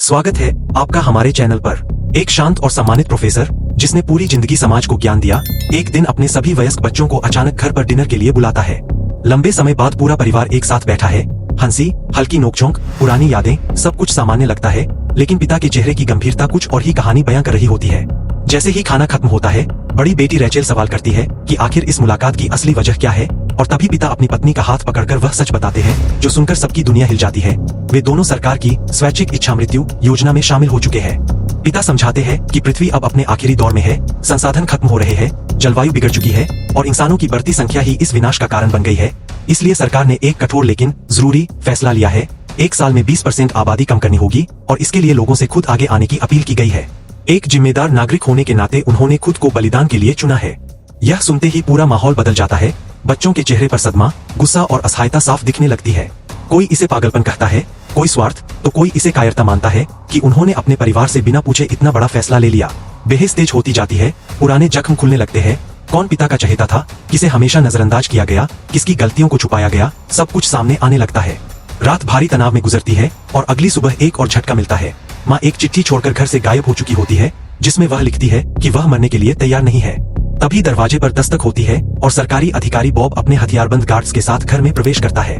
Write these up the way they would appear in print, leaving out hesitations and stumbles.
स्वागत है आपका हमारे चैनल पर। एक शांत और सम्मानित प्रोफेसर जिसने पूरी जिंदगी समाज को ज्ञान दिया, एक दिन अपने सभी वयस्क बच्चों को अचानक घर पर डिनर के लिए बुलाता है। लंबे समय बाद पूरा परिवार एक साथ बैठा है। हंसी, हल्की नोकझोंक, पुरानी यादें, सब कुछ सामान्य लगता है, लेकिन पिता के चेहरे की गंभीरता कुछ और ही कहानी बयां कर रही होती है। जैसे ही खाना खत्म होता है, बड़ी बेटी रैचेल सवाल करती है कि आखिर इस मुलाकात की असली वजह क्या है, और तभी पिता अपनी पत्नी का हाथ पकड़कर वह सच बताते हैं जो सुनकर सबकी दुनिया हिल जाती है। वे दोनों सरकार की स्वैच्छिक इच्छा मृत्यु योजना में शामिल हो चुके हैं। पिता समझाते हैं कि पृथ्वी अब अपने आखिरी दौर में है, संसाधन खत्म हो रहे हैं, जलवायु बिगड़ चुकी है और इंसानों की बढ़ती संख्या ही इस विनाश का कारण बन गई है। इसलिए सरकार ने एक कठोर लेकिन जरूरी फैसला लिया है। 1 साल में 20% आबादी कम करनी होगी और इसके लिए लोगों से खुद आगे आने की अपील की गई है। एक जिम्मेदार नागरिक होने के नाते उन्होंने खुद को बलिदान के लिए चुना है। यह सुनते ही पूरा माहौल बदल जाता है। बच्चों के चेहरे पर सदमा, गुस्सा और असहायता साफ दिखने लगती है। कोई इसे पागलपन कहता है, कोई स्वार्थ, तो कोई इसे कायरता मानता है कि उन्होंने अपने परिवार से बिना पूछे इतना बड़ा फैसला ले लिया। बहस तेज होती जाती है, पुराने जख्म खुलने लगते हैं। कौन पिता का चहेता था, किसे हमेशा नजरअंदाज किया गया, किसकी गलतियों को छुपाया गया, सब कुछ सामने आने लगता है। रात भारी तनाव में गुजरती है और अगली सुबह एक और झटका मिलता है। माँ एक चिट्ठी छोड़कर घर से गायब हो चुकी होती है, जिसमें वह लिखती है कि वह मरने के लिए तैयार नहीं है। तभी दरवाजे पर दस्तक होती है और सरकारी अधिकारी बॉब अपने हथियारबंद गार्ड्स के साथ घर में प्रवेश करता है।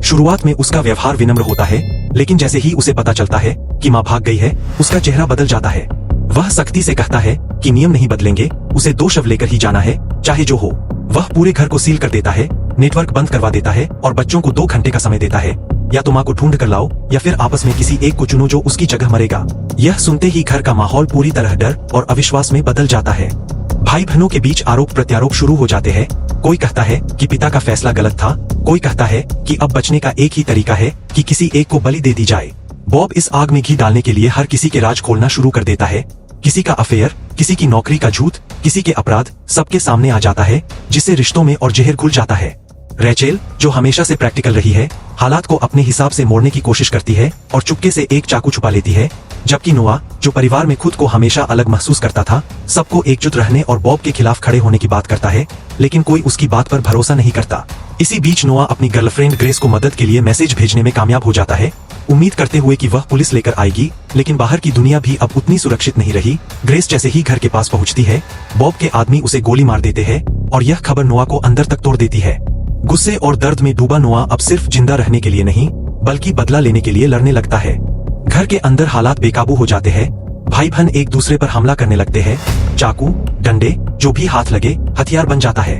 शुरुआत में उसका व्यवहार विनम्र होता है, लेकिन जैसे ही उसे पता चलता है कि माँ भाग गई है, उसका चेहरा बदल जाता है। वह सख्ती से कहता है कि नियम नहीं बदलेंगे, उसे 2 शव लेकर ही जाना है, चाहे जो हो। वह पूरे घर को सील कर देता है, नेटवर्क बंद करवा देता है और बच्चों को 2 घंटे का समय देता है। या तो माँ को ढूंढ कर लाओ या फिर आपस में किसी एक को चुनो जो उसकी जगह मरेगा। यह सुनते ही घर का माहौल पूरी तरह डर और अविश्वास में बदल जाता है। भाई बहनों के बीच आरोप प्रत्यारोप शुरू हो जाते हैं। कोई कहता है कि पिता का फैसला गलत था, कोई कहता है कि अब बचने का एक ही तरीका है कि किसी एक को बलि दे दी जाए। बॉब इस आग में घी डालने के लिए हर किसी के राज खोलना शुरू कर देता है। किसी का अफेयर, किसी की नौकरी का झूठ, किसी के अपराध, सबके सामने आ जाता है, जिससे रिश्तों में और जहर घुल जाता है। रैचेल, जो हमेशा से प्रैक्टिकल रही है, हालात को अपने हिसाब से मोड़ने की कोशिश करती है और चुपके से एक चाकू छुपा लेती है, जबकि नोआ, जो परिवार में खुद को हमेशा अलग महसूस करता था, सबको एकजुट रहने और बॉब के खिलाफ खड़े होने की बात करता है, लेकिन कोई उसकी बात पर भरोसा नहीं करता। इसी बीच नोआ अपनी गर्लफ्रेंड ग्रेस को मदद के लिए मैसेज भेजने में कामयाब हो जाता है, उम्मीद करते हुए कि वह पुलिस लेकर आएगी, लेकिन बाहर की दुनिया भी अब उतनी सुरक्षित नहीं रही। ग्रेस जैसे ही घर के पास पहुंचती है, बॉब के आदमी उसे गोली मार देते हैं और यह खबर नोआ को अंदर तक तोड़ देती है। गुस्से और दर्द में डूबा नोआ अब सिर्फ जिंदा रहने के लिए नहीं, बल्कि बदला लेने के लिए लड़ने लगता है। घर के अंदर हालात बेकाबू हो जाते हैं। भाई बहन एक दूसरे पर हमला करने लगते हैं। चाकू, डंडे, जो भी हाथ लगे हथियार बन जाता है।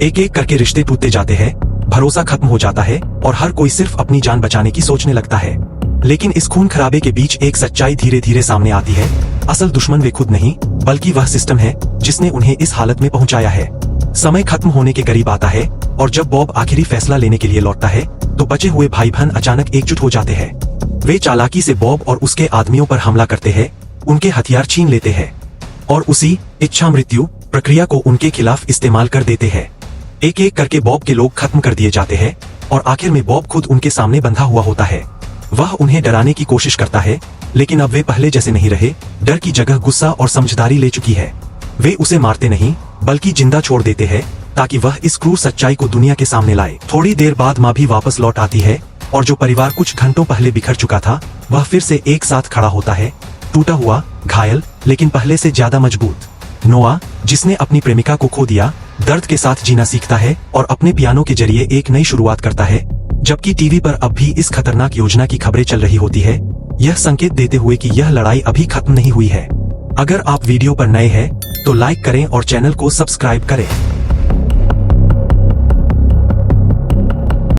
एक एक करके रिश्ते टूटते जाते हैं, भरोसा खत्म हो जाता है और हर कोई सिर्फ अपनी जान बचाने की सोचने लगता है। लेकिन इस खून खराबे के बीच एक सच्चाई धीरे धीरे सामने आती है। असल दुश्मन वे खुद नहीं, बल्कि वह सिस्टम है जिसने उन्हें इस हालत में पहुंचाया है। समय खत्म होने के करीब आता है और जब बॉब आखिरी फैसला लेने के लिए लौटता है, तो बचे हुए भाई बहन अचानक एकजुट हो जाते हैं। वे चालाकी से बॉब और उसके आदमियों पर हमला करते हैं, उनके हथियार छीन लेते हैं और उसी इच्छा मृत्यु प्रक्रिया को उनके खिलाफ इस्तेमाल कर देते हैं। एक एक करके बॉब के लोग खत्म कर दिए जाते हैं और आखिर में बॉब खुद उनके सामने बंधा हुआ होता है। वह उन्हें डराने की कोशिश करता है, लेकिन अब वे पहले जैसे नहीं रहे। डर की जगह गुस्सा और समझदारी ले चुकी है। वे उसे मारते नहीं, बल्कि जिंदा छोड़ देते हैं, ताकि वह इस क्रूर सच्चाई को दुनिया के सामने लाए। थोड़ी देर बाद माँ भी वापस लौट आती है और जो परिवार कुछ घंटों पहले बिखर चुका था, वह फिर से एक साथ खड़ा होता है, टूटा हुआ, घायल, लेकिन पहले से ज्यादा मजबूत। नोआ, जिसने अपनी प्रेमिका को खो दिया, दर्द के साथ जीना सीखता है और अपने पियानो के जरिए एक नई शुरुआत करता है, जबकि टीवी पर अब भी इस खतरनाक योजना की खबरें चल रही होती है, यह संकेत देते हुए कि यह लड़ाई अभी खत्म नहीं हुई है। अगर आप वीडियो पर नए हैं तो लाइक करें और चैनल को सब्सक्राइब करें।